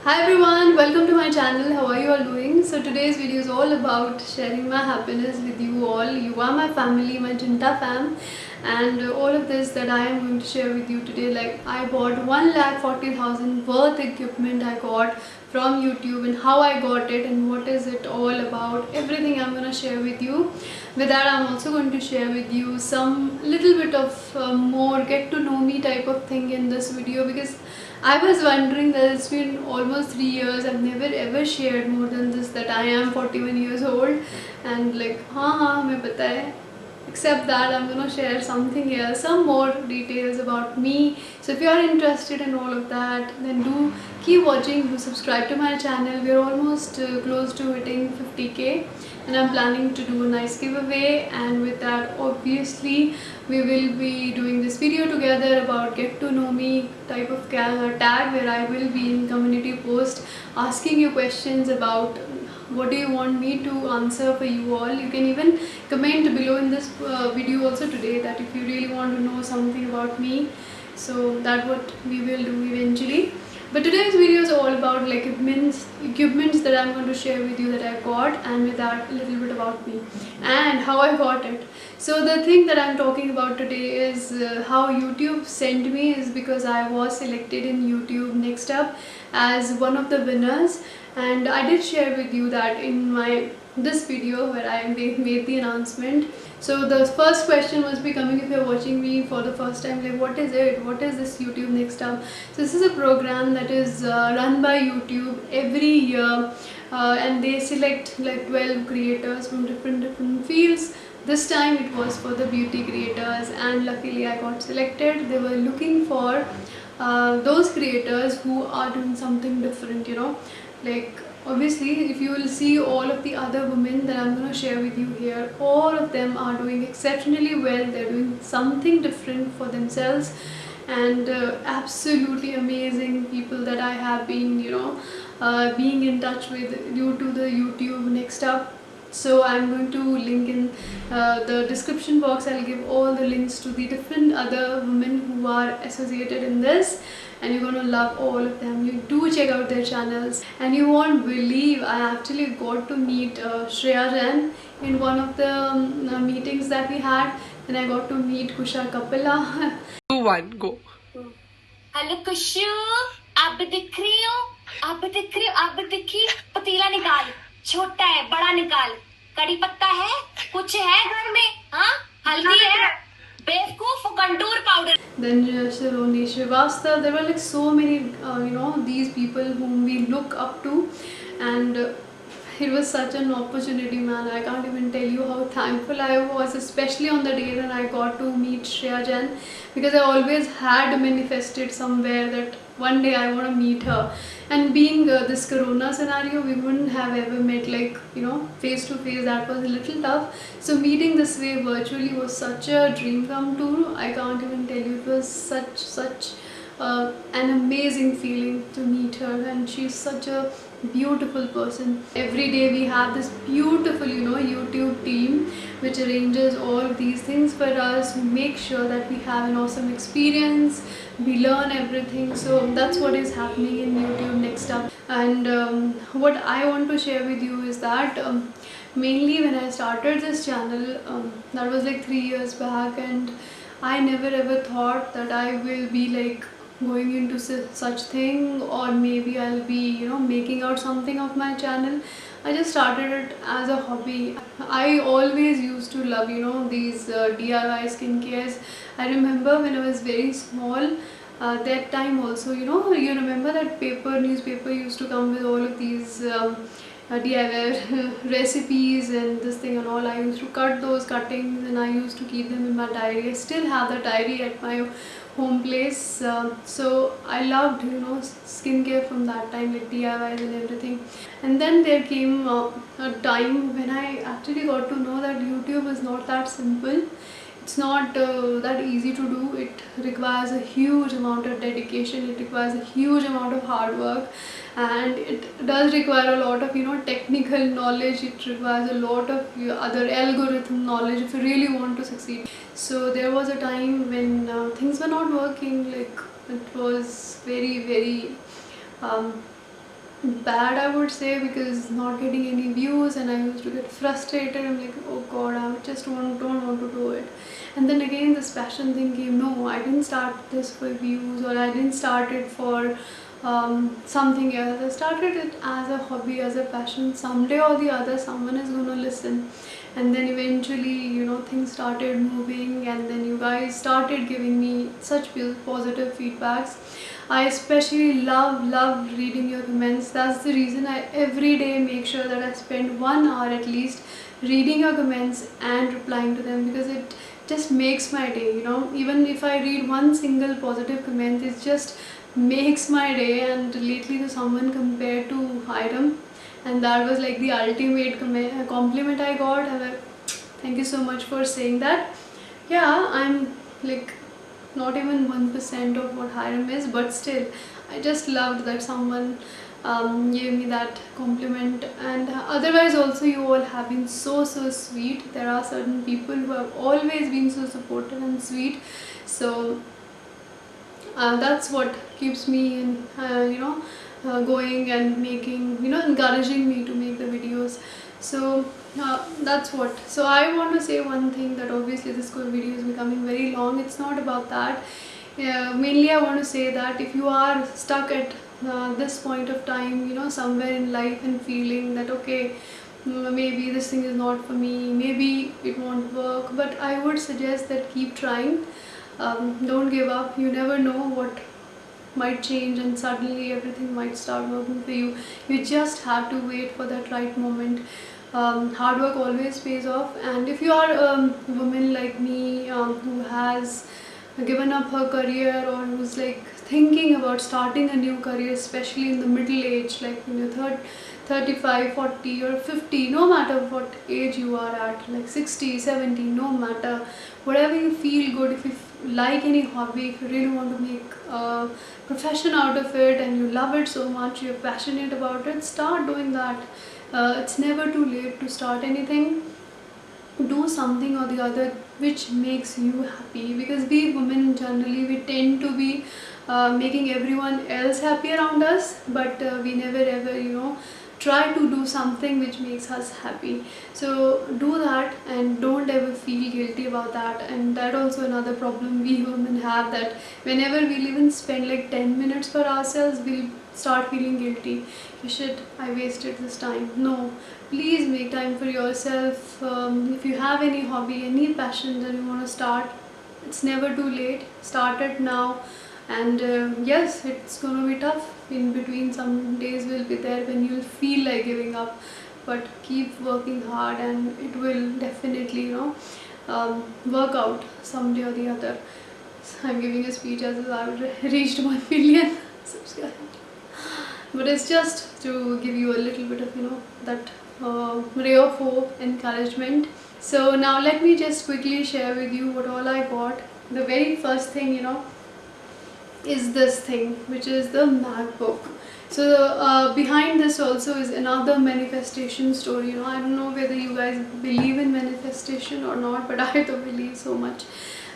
Hi everyone, welcome to my channel. How are you all doing? So today's video is all about sharing my happiness with you all. You are my family, my Junta fam, and all of this that I am going to share with you today. Like I bought 1,40,000 worth equipment I got from YouTube, and how I got it and what is it all about. Everything I'm going to share with you. With that, I'm also going to share with you some little bit of more get to know me type of thing in this video, because I was wondering that it's been almost 3 years. I've never ever shared more than this, that I am 41 years old, and like हाँ हमें पता है. Except that I'm gonna share something else, some more details about me. So if you are interested in all of that, then do keep watching. Do subscribe to my channel. We're almost close to hitting 50k, and I'm planning to do a nice giveaway. And with that, obviously, we will be doing this video together about get to know me type of tag, where I will be in community post asking you questions about what do you want me to answer for you all. You can even comment below in this video also today, that if you really want to know something about me, so that what we will do eventually. But today's video is all about like equipments that I'm going to share with you that I got, and with that a little bit about me and how I got it. So the thing that I'm talking about today is how YouTube sent me, is because I was selected in YouTube Next Up as one of the winners, and I did share with you that in my this video where I made the announcement. So the first question must be coming if you're watching me for the first time, like what is it? What is this YouTube Next Up? So this is a program that is run by YouTube every year, and they select like 12 creators from different fields. This time it was for the beauty creators, and luckily I got selected. They were looking for those creators who are doing something different, like obviously if you will see all of the other women that I'm going to share with you here, all of them are doing exceptionally well. They're doing something different for themselves, and absolutely amazing people that I have been being in touch with due to the YouTube Next Up. So I'm going to link in the description box. I'll give all the links to the different other women who are associated in this, and you're gonna love all of them. You do check out their channels, and you won't believe I actually got to meet Shreya Jain in one of the meetings that we had. Then I got to meet Kusha Kapila. 2 1 go. Hello कुशु, अब दिख रही हो? अब दिख रही हो? अब दिखी? पतीला निकाल, छोटा है बड़ा निकाल, कड़ी पत्ता है, कुछ है घर में? हाँ, हल्दी है, बेवकूफ, contour powder. Then Shironi Srivastava. There were like so many, these people whom we look up to, and it was such an opportunity, man. I can't even tell you how thankful I was, especially on the day when I got to meet Shreya Jain, because I always had manifested somewhere that one day I want to meet her. And being this corona scenario, we wouldn't have ever met like face to face. That was a little tough. So meeting this way virtually was such a dream come true. I can't even tell you. It was such an amazing feeling to meet her, and she's such a beautiful person. Every day we have this beautiful YouTube team which arranges all of these things for us, make sure that we have an awesome experience, we learn everything. So that's what is happening in YouTube Next Up. And what I want to share with you is that mainly when I started this channel, that was like 3 years back, and I never ever thought that I will be like going into such thing, or maybe I'll be making out something of my channel. I just started it as a hobby. I always used to love these DIY skincares. I remember when I was very small, that time also, you remember that newspaper used to come with all of these DIY recipes and this thing and all. I used to cut those cuttings, and I used to keep them in my diary. I still have the diary at my home place. So I loved skincare from that time, like DIYs and everything. And then there came a time when I actually got to know that YouTube is not that simple. It's not that easy to do. It requires a huge amount of dedication, it requires a huge amount of hard work, and it does require a lot of technical knowledge. It requires a lot of other algorithm knowledge if you really want to succeed. So there was a time when things were not working. Like it was very bad, I would say, because not getting any views, and I used to get frustrated. I'm like, oh god, I just don't want to do it. And then again this passion thing came. No, I didn't start this for views, or I didn't start it for something else. I started it as a hobby, as a passion. Someday or the other someone is going to listen, and then eventually, you know, things started moving, and then you guys started giving me such positive feedbacks. I especially love reading your comments. That's the reason I every day make sure that I spend 1 hour at least reading your comments and replying to them, because it just makes my day, you know. Even if I read one single positive comment, it just makes my day. And lately to someone compared to Hiram, and that was like the ultimate compliment I got. And like, thank you so much for saying that. Yeah, I'm like not even 1% of what Hiram is, but still, I just loved that someone gave me that compliment. And otherwise, also, you all have been so sweet. There are certain people who have always been so supportive and sweet. So that's what keeps me in, going and making, encouraging me to make the videos. So that's what. So I want to say one thing, that obviously this video is becoming very long. It's not about that. Mainly I want to say that if you are stuck at this point of time, somewhere in life, and feeling that okay, maybe this thing is not for me, maybe it won't work, but I would suggest that keep trying. Don't give up. You never know what might change, and suddenly everything might start working for you. You just have to wait for that right moment. Hard work always pays off. And if you are a woman like me, who has given up her career, or who's like thinking about starting a new career, especially in the middle age, like in your 35, 40 or 50, no matter what age you are at, like 60, 70, no matter, whatever you feel good, if you like any hobby, if you really want to make a profession out of it, and you love it so much, you're passionate about it, start doing that. It's never too late to start anything. Do something or the other which makes you happy, because we women generally, we tend to be making everyone else happy around us, but we never ever, try to do something which makes us happy. So do that, and don't ever feel guilty about that. And that also another problem we women have, that whenever we'll even spend like 10 minutes for ourselves, we'll start feeling guilty. Shit, I wasted this time. No, please make time for yourself. If you have any hobby, any passion that you want to start, it's never too late. Start it now. And yes, it's gonna be tough in between. Some days will be there when you'll feel like giving up, but keep working hard, and it will definitely, work out someday or the other. I'm giving a speech as if I've reached 1 million subscribers, but it's just to give you a little bit of, that ray of hope, encouragement. So now let me just quickly share with you what all I got. The very first thing, is this thing, which is the MacBook. So behind this also is another manifestation story. I don't know whether you guys believe in manifestation or not, but I do believe so much.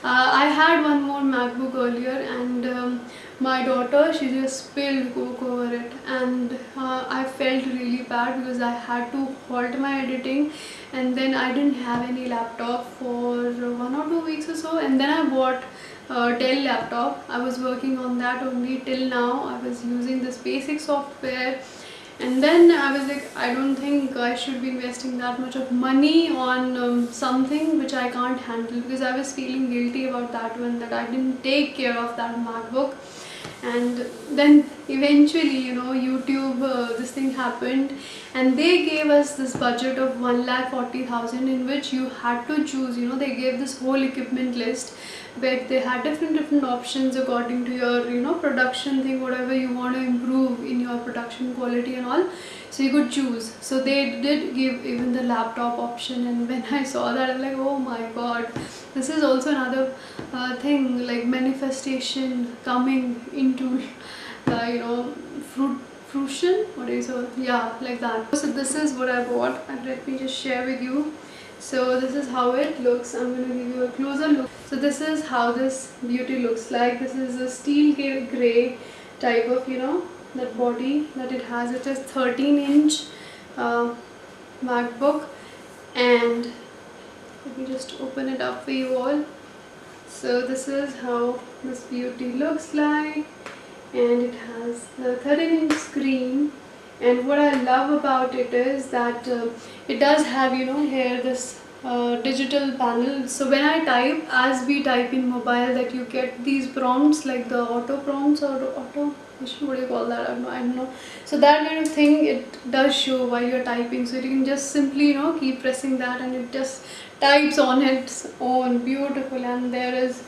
I had one more MacBook earlier, and my daughter, she just spilled Coke over it, and I felt really bad because I had to halt my editing, and then I didn't have any laptop for 1 or 2 weeks or so, and then I bought Dell laptop. I was working on that only till now. I was using this basic software, and then I was like, I don't think I should be investing that much of money on something which I can't handle, because I was feeling guilty about that one, that I didn't take care of that MacBook. And then eventually, YouTube, this thing happened, and they gave us this budget of 1,40,000, in which you had to choose. They gave this whole equipment list, but they had different options according to your production thing, whatever you want to improve in your production quality and all. So you could choose. So they did give even the laptop option, and when I saw that, I'm like, oh my god, this is also another thing, like manifestation coming into fruition. What is it? Yeah, like that. So this is what I bought, and let me just share with you. So this is how it looks. I'm going to give you a closer look. So this is how this beauty looks like. This is a steel gray type of that body that it has. It is 13-inch MacBook, and let me just open it up for you all. So this is how this beauty looks like, and it has the 13-inch screen. And what I love about it is that it does have, here this digital panel. So when I type, as we type in mobile, that you get these prompts like the auto prompts or auto, what do you call that? I don't know. So that kind of thing, it does show while you're typing. So you can just simply, keep pressing that, and it just types on its own. Beautiful. And there is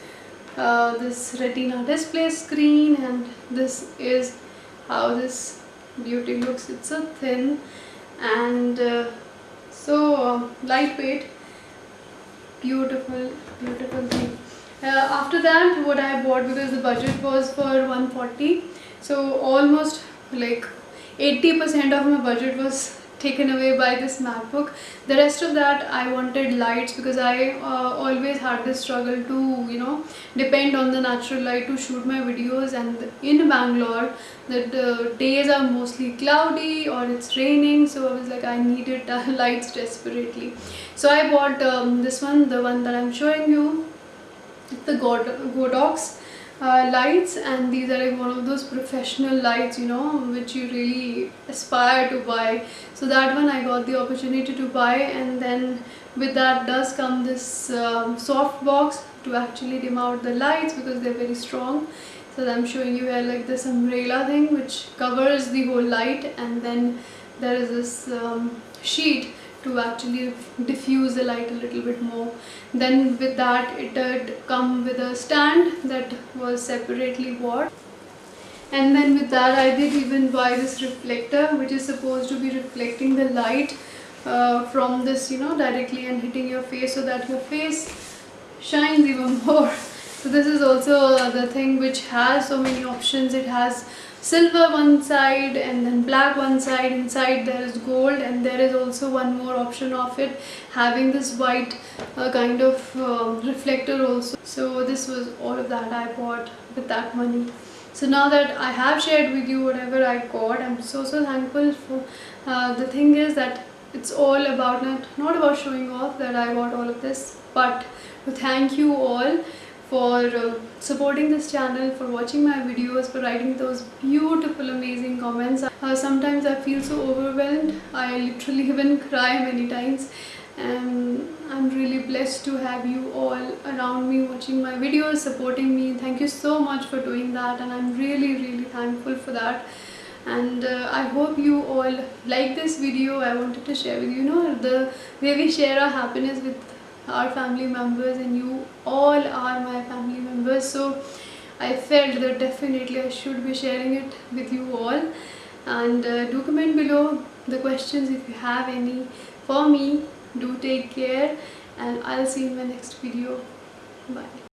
this retina display screen, and this is how this beauty looks. It's so thin and so lightweight. Beautiful thing. After that, what I bought, because the budget was for 140, so almost like 80% of my budget was taken away by this MacBook. The rest of that, I wanted lights, because I always had this struggle to depend on the natural light to shoot my videos. And in Bangalore, the days are mostly cloudy or it's raining, so I was like, I needed lights desperately. So I bought this one, the one that I'm showing you, the Godox lights, and these are like one of those professional lights, which you really aspire to buy. So that one I got the opportunity to buy, and then with that does come this soft box to actually dim out the lights, because they're very strong. So I'm showing you here like this umbrella thing which covers the whole light, and then there is this sheet to actually diffuse the light a little bit more. Then with that, it did come with a stand that was separately bought. And then with that, I did even buy this reflector, which is supposed to be reflecting the light from this, directly and hitting your face, so that your face shines even more. So this is also the thing which has so many options. It has silver one side and then black one side. Inside there is gold, and there is also one more option of it having this white kind of reflector also. So this was all of that I bought with that money. So now that I have shared with you whatever I got, I'm so thankful for. The thing is that it's all about not about showing off that I got all of this, but to thank you all for supporting this channel, for watching my videos, for writing those beautiful, amazing comments. Sometimes I feel so overwhelmed. I literally even cry many times, and I'm really blessed to have you all around me watching my videos, supporting me. Thank you so much for doing that, and I'm really thankful for that. And I hope you all like this video. I wanted to share with you, the way we share our happiness with our family members, and you all are my family members. So I felt that definitely I should be sharing it with you all. And do comment below the questions if you have any for me. Do take care, and I'll see you in my next video. Bye.